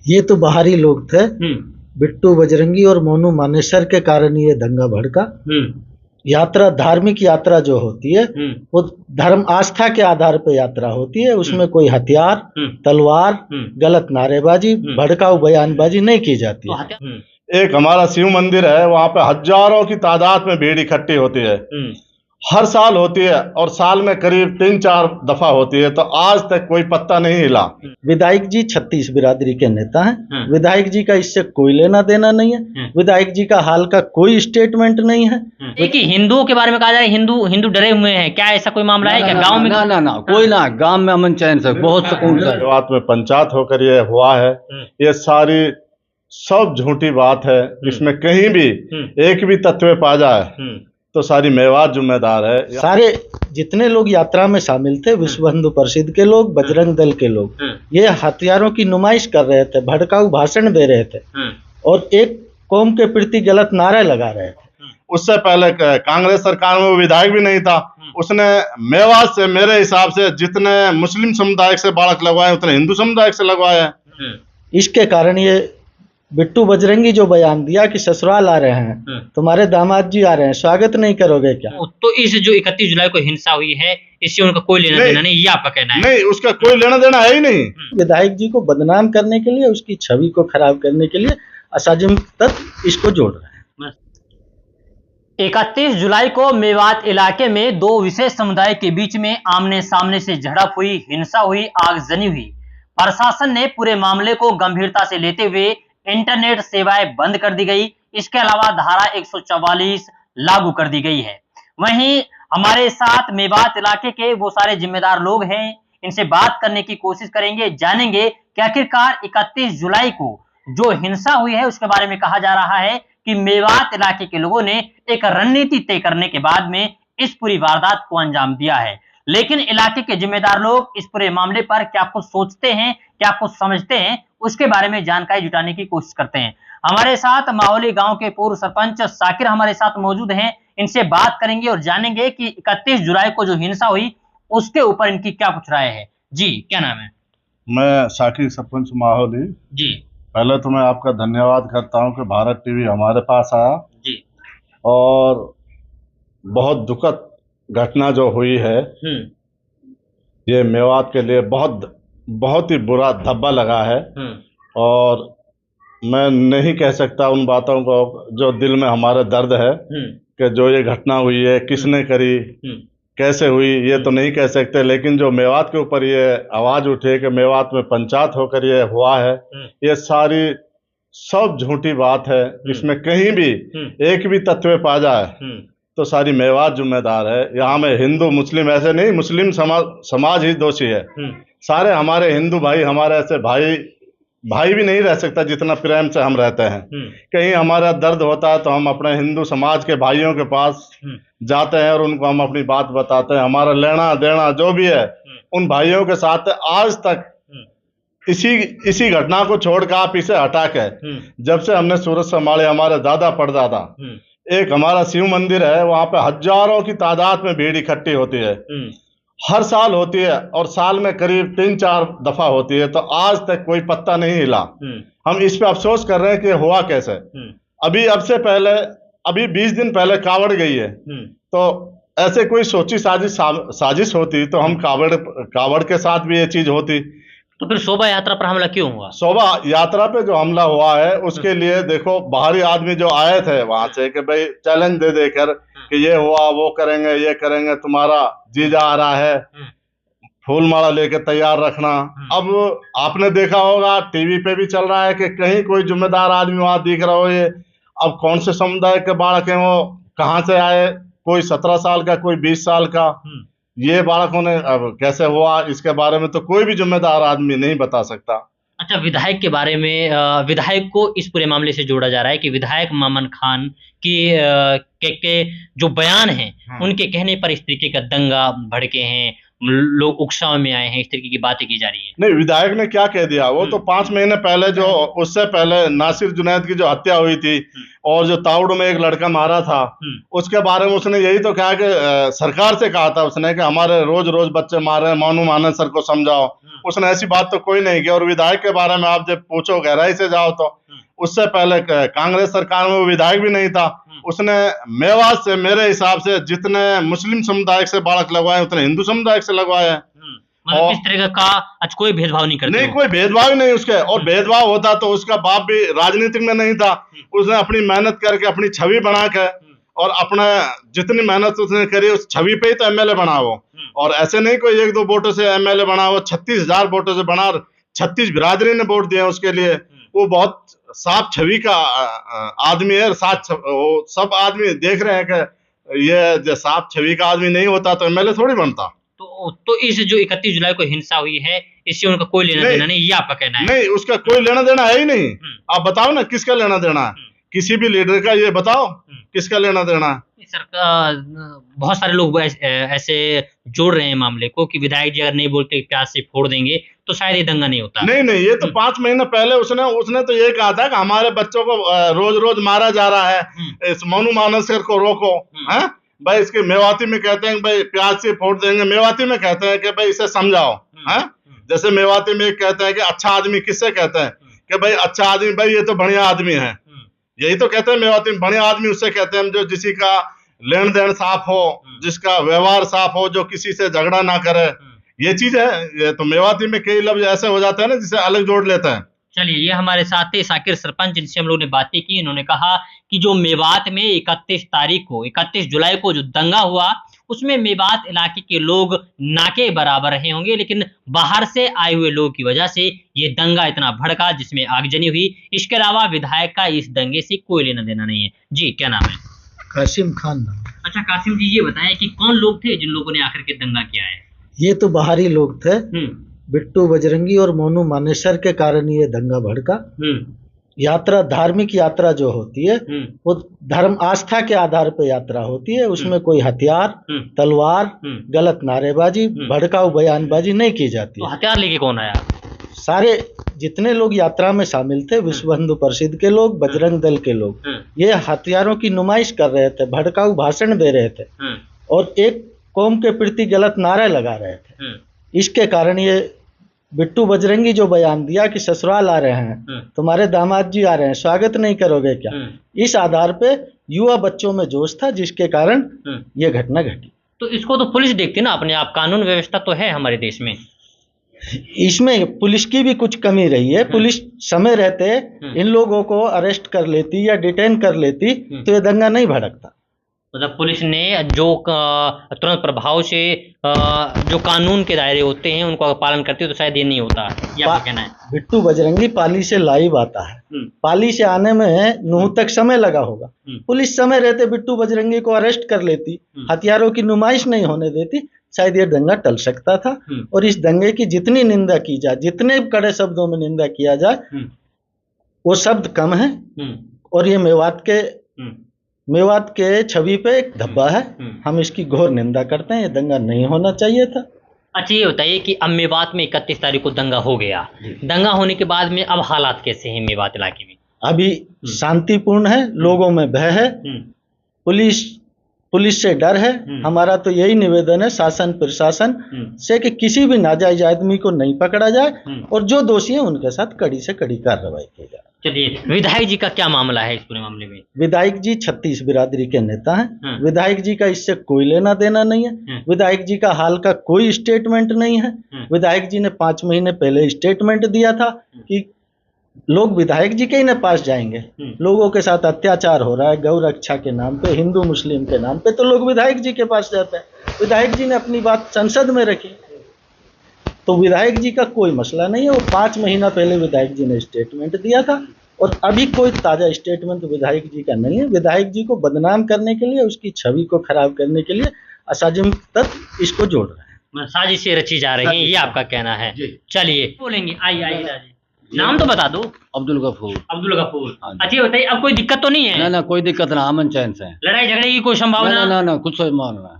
ये तो बाहरी लोग थे। बिट्टू बजरंगी और मोनू मानेसर के कारण ये दंगा भड़का। यात्रा, धार्मिक यात्रा जो होती है वो धर्म आस्था के आधार पर यात्रा होती है। उसमें कोई हथियार, तलवार, गलत नारेबाजी, भड़काऊ बयानबाजी नहीं की जाती है। एक हमारा शिव मंदिर है, वहाँ पे हजारों की तादाद में भीड़ इकट्ठी होती है। हर साल होती है और साल में करीब 3-4 दफा होती है, तो आज तक कोई पत्ता नहीं हिला। विधायक जी 36 बिरादरी के नेता हैं। विधायक जी का इससे कोई लेना देना नहीं है। विधायक जी का हाल का कोई स्टेटमेंट नहीं है। देखिए, हिंदुओं के बारे में कहा जाए, हिंदू डरे हुए हैं, क्या ऐसा कोई मामला है क्या गांव में? ना कोई ना, गांव में अमन चैन से बहुत सुकून से। बात में पंचायत होकर ये हुआ है, ये सारी सब झूठी बात है। इसमें कहीं भी एक भी तथ्य पा जाए तो सारी मेवात जिम्मेदार है। सारे जितने लोग यात्रा में शामिल थे, विश्व हिंदू परिषद के लोग, बजरंग दल के लोग, ये हथियारों की नुमाइश कर रहे थे, भड़काऊ भाषण दे रहे थे और एक कौम के प्रति गलत नारे लगा रहे थे। उससे पहले कांग्रेस सरकार में वो विधायक भी नहीं था, उसने मेवात से मेरे हिसाब से जितने मुस्लिम समुदाय से बालक लगवाए उतने हिंदू समुदाय से लगवाए हैं। इसके कारण ये बिट्टू बजरंगी जो बयान दिया कि ससुराल आ रहे हैं, तुम्हारे दामाद जी आ रहे हैं, स्वागत नहीं करोगे क्या? तो इस जो 31 जुलाई को हिंसा हुई है, इससे उनका कोई लेना देना नहीं, ये आपका कहना है? नहीं, उसका कोई लेना देना है ही नहीं। विधायक जी को बदनाम करने के लिए, उसकी छवि को खराब करने के लिए असाजिम तत्व इसको जोड़ रहे हैं। 31 जुलाई को मेवात इलाके में दो विशेष समुदाय के बीच में आमने सामने से झड़प हुई, हिंसा हुई, आगजनी हुई। प्रशासन ने पूरे मामले को गंभीरता से लेते हुए इंटरनेट सेवाएं बंद कर दी गई। इसके अलावा धारा 144 लागू कर दी गई है। वहीं हमारे साथ मेवात इलाके के वो सारे जिम्मेदार लोग हैं, इनसे बात करने की कोशिश करेंगे, जानेंगे कि आखिरकार 31 जुलाई को जो हिंसा हुई है उसके बारे में कहा जा रहा है कि मेवात इलाके के लोगों ने एक रणनीति तय करने के बाद में इस पूरी वारदात को अंजाम दिया है। लेकिन इलाके के जिम्मेदार लोग इस पूरे मामले पर क्या कुछ सोचते हैं, क्या कुछ समझते हैं, उसके बारे में जानकारी जुटाने की कोशिश करते हैं। हमारे साथ माहौली गांव के पूर्व सरपंच साकिर हमारे साथ मौजूद हैं, इनसे बात करेंगे और जानेंगे कि 31 जुलाई को जो हिंसा हुई उसके ऊपर इनकी क्या कुछ राय है। जी, क्या नाम है? मैं साकिर, सरपंच माहौली जी। पहले तो मैं आपका धन्यवाद करता हूं कि भारत टीवी हमारे पास आया जी। और बहुत दुखद घटना जो हुई है, ये मेवात के लिए बहुत ही बुरा धब्बा लगा है। और मैं नहीं कह सकता उन बातों को जो दिल में हमारे दर्द है कि जो ये घटना हुई है किसने करी, कैसे हुई, ये तो नहीं कह सकते। लेकिन जो मेवात के ऊपर ये आवाज उठे कि मेवात में पंचायत होकर ये हुआ है, ये सारी सब झूठी बात है। इसमें कहीं भी एक भी तथ्य पा जाए तो सारी मेवात जिम्मेदार है। यहाँ में हिंदू मुस्लिम ऐसे नहीं, मुस्लिम समाज ही दोषी है। सारे हमारे हिंदू भाई, हमारे ऐसे भाई भी नहीं रह सकता जितना प्रेम से हम रहते हैं। कहीं हमारा दर्द होता है तो हम अपने हिंदू समाज के भाइयों के पास जाते हैं और उनको हम अपनी बात बताते हैं। हमारा लेना देना जो भी है उन भाइयों के साथ आज तक। इसी घटना को छोड़कर आप इसे हटा के, जब से हमने सूरत संभाले, हमारे दादा परदादा, एक हमारा शिव मंदिर है, वहाँ पे हजारों की तादाद में भीड़ इकट्ठी होती है। हर साल होती है और साल में करीब 3-4 दफा होती है, तो आज तक कोई पत्ता नहीं हिला। हम इस पे अफसोस कर रहे हैं कि हुआ कैसे। अभी 20 दिन पहले कावड़ गई है, तो ऐसे कोई सोची साजिश होती तो हम कावड़ के साथ भी ये चीज होती। तो फिर शोभा यात्रा पर हमला क्यों हुआ? शोभा यात्रा पे जो हमला हुआ है उसके लिए देखो, बाहरी आदमी जो आए थे वहां से कि भाई चैलेंज दे देकर कि ये हुआ, वो करेंगे, ये करेंगे, तुम्हारा जीजा आ रहा है, फूल माला लेके तैयार रखना। अब आपने देखा होगा टीवी पे भी चल रहा है कि कहीं कोई जिम्मेदार आदमी वहां दिख रहा हो। ये अब कौन से समुदाय के बालक हैं, वो कहाँ से आए, कोई 17 साल का, कोई 20 साल का, ये बालकों ने अब कैसे हुआ, इसके बारे में तो कोई भी जिम्मेदार आदमी नहीं बता सकता। अच्छा, विधायक के बारे में, विधायक को इस पूरे मामले से जोड़ा जा रहा है कि विधायक मामन खान के जो बयान हैं उनके कहने पर इस तरीके का दंगा भड़के हैं, लोग उत्साह में आए हैं, इस तरीके की बातें की जा रही हैं। नहीं, विधायक ने क्या कह दिया, वो तो 5 महीने पहले जो, उससे पहले नासिर जुनैद की जो हत्या हुई थी और जो ताउड़ में एक लड़का मारा था, उसके बारे में उसने यही तो कहा कि सरकार से कहा था उसने कि हमारे रोज रोज बच्चे मार रहे हैं, मोनू मानस सर को समझाओ। उसने ऐसी बात तो कोई नहीं की। और विधायक के बारे में आप जब पूछो गहराई से जाओ तो उससे पहले कांग्रेस सरकार में वो विधायक भी नहीं था। उसने मेवात से मेरे हिसाब से जितने मुस्लिम समुदाय से बालक लगवाए उतने हिंदू समुदाय से लगवाए हैं। मतलब इस तरह का आज कोई भेदभाव नहीं करते? नहीं, कोई भेदभाव ही नहीं उसके। और भेदभाव होता तो उसका बाप भी राजनीतिक में नहीं था। उसने अपनी मेहनत करके अपनी छवि बना के और अपना जितनी मेहनत उसने करी उस छवि पे ही तो एमएलए बना वो। और ऐसे नहीं कोई 1-2 वोटों से एमएलए बना, वो 36,000 वोटों से बना। 36 बिरादरी ने वोट दिया उसके लिए। वो बहुत साफ छवि का आदमी है। सब आदमी देख रहे हैं कि ये साफ छवि का आदमी नहीं होता तो एमएलए थोड़ी बनता। तो इस जो 31 जुलाई को हिंसा हुई है, इससे उनका कोई लेना देना नहीं, ये आपका कहना है? नहीं, उसका कोई लेना देना है ही नहीं। आप बताओ ना किसका लेना देना है, किसी भी लीडर का ये बताओ किसका लेना देना है। सरकार, बहुत सारे लोग ऐसे जोड़ रहे हैं मामले को कि विधायक जी अगर नहीं बोलते प्याज से फोड़ देंगे तो शायद ये दंगा नहीं होता। नहीं, ये तो 5 महीने पहले उसने तो ये कहा था कि हमारे बच्चों को रोज रोज मारा जा रहा है, इस मोनू मानसकर को रोको। हैं भाई, इसके मेवाती में कहते हैं भाई प्याज से फोड़ देंगे, मेवाती में कहते हैं कि भाई इसे समझाओ। हैं जैसे मेवाती में कहते हैं कि अच्छा आदमी किससे कहते हैं कि भाई अच्छा आदमी, भाई ये तो बढ़िया आदमी है। यही तो कहते हैं मेवाती में। बढ़िया आदमी उससे कहते हैं जो जिसी का लेन देन साफ हो, जिसका व्यवहार साफ हो, जो किसी से झगड़ा ना करे। ये चीज है। ये तो मेवाती में कई लफ्ज ऐसे हो जाते हैं ना जिसे अलग जोड़ लेते हैं। चलिए, ये हमारे साथ थे साकिर सरपंच, जिनसे हम लोग ने बातें की। इन्होंने कहा कि जो मेवात में 31 जुलाई को जो दंगा हुआ, उसमें मेवात इलाके के लोग नाके बराबर रहे होंगे, लेकिन बाहर से आए हुए लोगों की वजह से ये दंगा इतना भड़का जिसमें आगजनी हुई। इसके अलावा विधायक का इस दंगे से कोई लेना देना नहीं है। जी, क्या नाम है? कासिम खान नाम। अच्छा कासिम जी, ये बताएं कि कौन लोग थे जिन लोगों ने आकर के दंगा किया है? ये तो बाहरी लोग थे। बिट्टू बजरंगी और मोनू मानेसर के कारण ये दंगा भड़का। यात्रा, धार्मिक यात्रा जो होती है वो धर्म आस्था के आधार पर यात्रा होती है। उसमें कोई हथियार, तलवार, गलत नारेबाजी, भड़काऊ बयानबाजी नहीं की जाती तो है। हथियार लेके कौन आया? सारे जितने लोग यात्रा में शामिल थे, विश्व हिंदू परिषद के लोग, बजरंग दल के लोग, ये हथियारों की नुमाइश कर रहे थे, भड़काऊ भाषण दे रहे थे और एक कौम के प्रति गलत नारे लगा रहे थे। इसके कारण ये बिट्टू बजरंगी जो बयान दिया कि ससुराल आ रहे हैं, तुम्हारे दामाद जी आ रहे हैं, स्वागत नहीं करोगे क्या, इस आधार पे युवा बच्चों में जोश था, जिसके कारण ये घटना घटी। तो इसको तो पुलिस देखती ना अपने आप, कानून व्यवस्था तो है हमारे देश में। इसमें पुलिस की भी कुछ कमी रही है। पुलिस समय रहते इन लोगों को अरेस्ट कर लेती या डिटेन कर लेती तो ये दंगा नहीं भड़कता। मतलब पुलिस ने जो तुरंत प्रभाव से जो कानून के दायरे होते हैं उनको पालन करती है तो शायद ये नहीं होता। ये आपका कहना है? बिट्टू बजरंगी पाली से लाइव आता है, पाली से आने में नूह तक समय लगा होगा। पुलिस समय रहते बिट्टू बजरंगी को अरेस्ट कर लेती, हथियारों की नुमाइश नहीं होने देती, शायद ये दंगा टल सकता था। और इस दंगे की जितनी निंदा की जाए, जितने कड़े शब्दों में निंदा किया जाए, वो शब्द कम है। और ये मेवात के छवि पे एक धब्बा है। हम इसकी घोर निंदा करते हैं। ये दंगा नहीं होना चाहिए था। अच्छा, ये बताइए कि अब मेवात में 31 तारीख को दंगा हो गया, दंगा होने के बाद में अब हालात कैसे हैं मेवात इलाके में? अभी शांतिपूर्ण है, लोगों में भय है, पुलिस से डर है। हमारा तो यही निवेदन है शासन प्रशासन से कि किसी भी नाजायज आदमी को नहीं पकड़ा जाए और जो दोषी है उनके साथ कड़ी से कड़ी कार्रवाई की जाए। चलिए, विधायक जी का क्या मामला है इस पूरे मामले में? विधायक जी 36 बिरादरी के नेता हैं। विधायक जी का इससे कोई लेना देना नहीं है। विधायक जी का हाल का कोई स्टेटमेंट नहीं है। विधायक जी ने 5 महीने पहले स्टेटमेंट दिया था कि लोग विधायक जी के ही पास जाएंगे। लोगों के साथ अत्याचार हो रहा है गौ रक्षा के नाम पे, हिंदू मुस्लिम के नाम पे, तो लोग विधायक जी के पास जाते हैं। विधायक जी ने अपनी बात संसद में रखी, तो विधायक जी का कोई मसला नहीं है। वो 5 महीना पहले विधायक जी ने स्टेटमेंट दिया था और अभी कोई ताज़ा स्टेटमेंट विधायक जी का नहीं है। विधायक जी को बदनाम करने के लिए, उसकी छवि को खराब करने के लिए असाजिम तक इसको जोड़ रहे हैं, साजिशें रची जा रही हैं, ये आपका कहना है। चलिए बोलेंगे, आइए नाम तो बता दो। अब्दुल गफूर। अच्छा बताइए, अब कोई दिक्कत तो नहीं है? ना कोई दिक्कत ना, अमन चैन से। लड़ाई झगड़े की कोई संभावना? ना कुछ मान रहा है।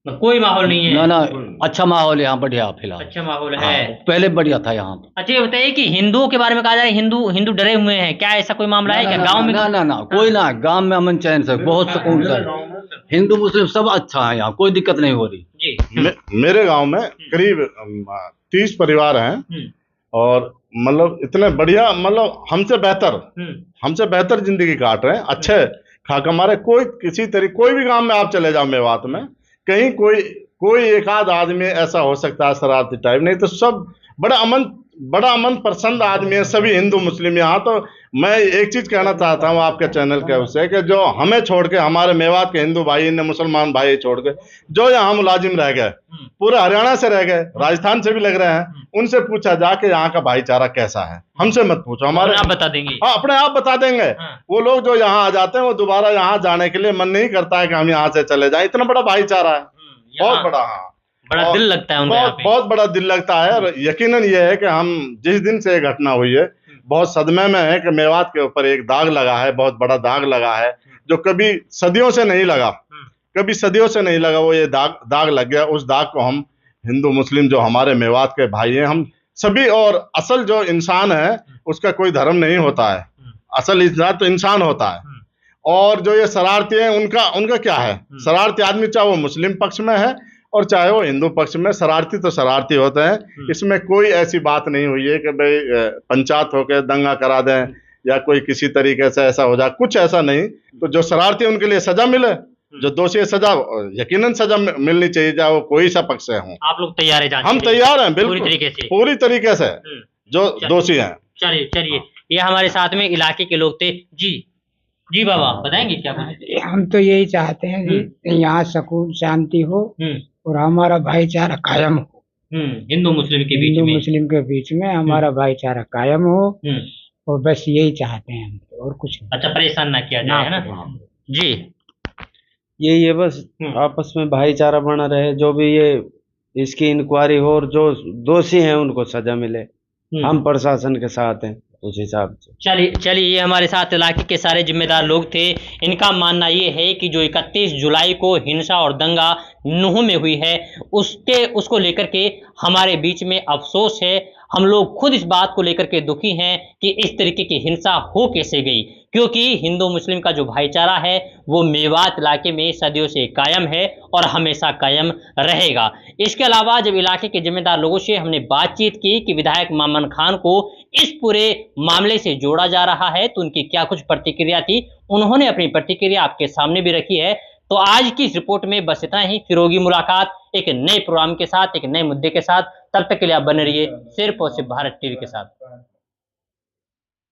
कोई माहौल नहीं है? ना ना, अच्छा माहौल है यहाँ, बढ़िया फिलहाल। अच्छा माहौल हाँ, है। पहले बढ़िया था यहाँ। अच्छा ये बताइए कि हिंदुओं के बारे में कहा जाए, हिंदू डरे हुए हैं, क्या ऐसा कोई मामला है क्या गांव में? ना ना ना, कोई ना, गांव में अमन चैन से, बहुत सुकून से, हिंदू मुस्लिम सब अच्छा है यहाँ, कोई दिक्कत नहीं हो रही जी। मेरे गांव में करीब 30 परिवार हैं और मतलब इतने बढ़िया, मतलब हमसे बेहतर जिंदगी काट रहे हैं, अच्छे खा कमा रहे। कोई किसी तरीके, कोई भी गांव में आप चले जाओ मेवात में, कहीं कोई एक आध आदमी ऐसा हो सकता है शरारती टाइप, नहीं तो सब बड़ा अमन पसंद आदमी है, सभी हिंदू मुस्लिम। यहाँ तो मैं एक चीज कहना चाहता हूँ आपके चैनल के उससे, कि जो हमें छोड़ के, हमारे मेवात के हिंदू भाई ने मुसलमान भाई छोड़ के जो यहाँ मुलाजिम रह गए, पूरे हरियाणा से रह गए, राजस्थान से भी लग रहे हैं, उनसे पूछा जाके यहाँ का भाईचारा कैसा है। हमसे मत पूछो, हमारे आप बता देंगे। हाँ, अपने आप बता देंगे। वो लोग जो यहाँ आ जाते हैं वो दोबारा यहाँ जाने के लिए मन नहीं करता है कि हम यहाँ से चले जाएं। इतना बड़ा भाईचारा है, बहुत बड़ा। हाँ, बड़ा दिल लगता है उनका, बहुत बड़ा दिल लगता है। और यकीनन ये है कि हम जिस दिन से ये घटना हुई है बहुत सदमे में है कि मेवात के ऊपर एक दाग लगा है, बहुत बड़ा दाग लगा है, जो कभी सदियों से नहीं लगा, वो ये दाग लग गया। उस दाग को हम हिंदू मुस्लिम जो हमारे मेवात के भाई हैं, हम सभी, और असल जो इंसान है उसका कोई धर्म नहीं होता है, असल इंसान तो इंसान होता है। और जो ये शरारती हैं उनका क्या है, शरारती आदमी चाहे वो मुस्लिम पक्ष में है और चाहे वो हिंदू पक्ष में, शरारती तो शरारती होते हैं। इसमें कोई ऐसी बात नहीं हुई है कि भाई पंचायत होकर दंगा करा दें या कोई किसी तरीके से ऐसा हो जाए, कुछ ऐसा नहीं। तो जो शरारती है उनके लिए सजा मिले, जो दोषी है सजा, यकीनन सजा मिलनी चाहिए, चाहे वो कोई सा पक्ष से हो। आप लोग तैयार है? हम तैयार हैं, बिल्कुल पूरी तरीके से जो दोषी हैं। चलिए ये हमारे साथ में इलाके के लोग थे। जी बाबा बताएंगे क्या कुछ? हम तो यही चाहते हैं कि यहाँ सुकून शांति हो और हमारा भाईचारा कायम हो। हिंदू मुस्लिम के बीच में हमारा भाईचारा कायम हो, और बस यही चाहते हैं हम, और कुछ नहीं। अच्छा, परेशान ना किया जाए, है ना? जी, यही है बस, आपस में भाईचारा बना रहे, जो भी ये इसकी इंक्वायरी हो और जो दोषी हैं उनको सजा मिले। हम प्रशासन के साथ हैं उस हिसाब से। चलिए ये हमारे साथ इलाके के सारे जिम्मेदार लोग थे। इनका मानना ये है कि जो 31 जुलाई को हिंसा और दंगा नूह में हुई है उसको लेकर के हमारे बीच में अफसोस है। हम लोग खुद इस बात को लेकर के दुखी हैं कि इस तरीके की हिंसा हो कैसे गई, क्योंकि हिंदू मुस्लिम का जो भाईचारा है वो मेवात इलाके में सदियों से कायम है और हमेशा कायम रहेगा। इसके अलावा जब इलाके के जिम्मेदार लोगों से हमने बातचीत की कि विधायक मामन खान को इस पूरे मामले से जोड़ा जा रहा है तो उनकी क्या कुछ प्रतिक्रिया थी, उन्होंने अपनी प्रतिक्रिया आपके सामने भी रखी है। तो आज की इस रिपोर्ट में बस इतना ही। फिर होगी मुलाकात एक नए प्रोग्राम के साथ, एक नए मुद्दे के साथ। तब तक के लिए आप बने रहिए सिर्फ और सिर्फ भारत टीवी के साथ।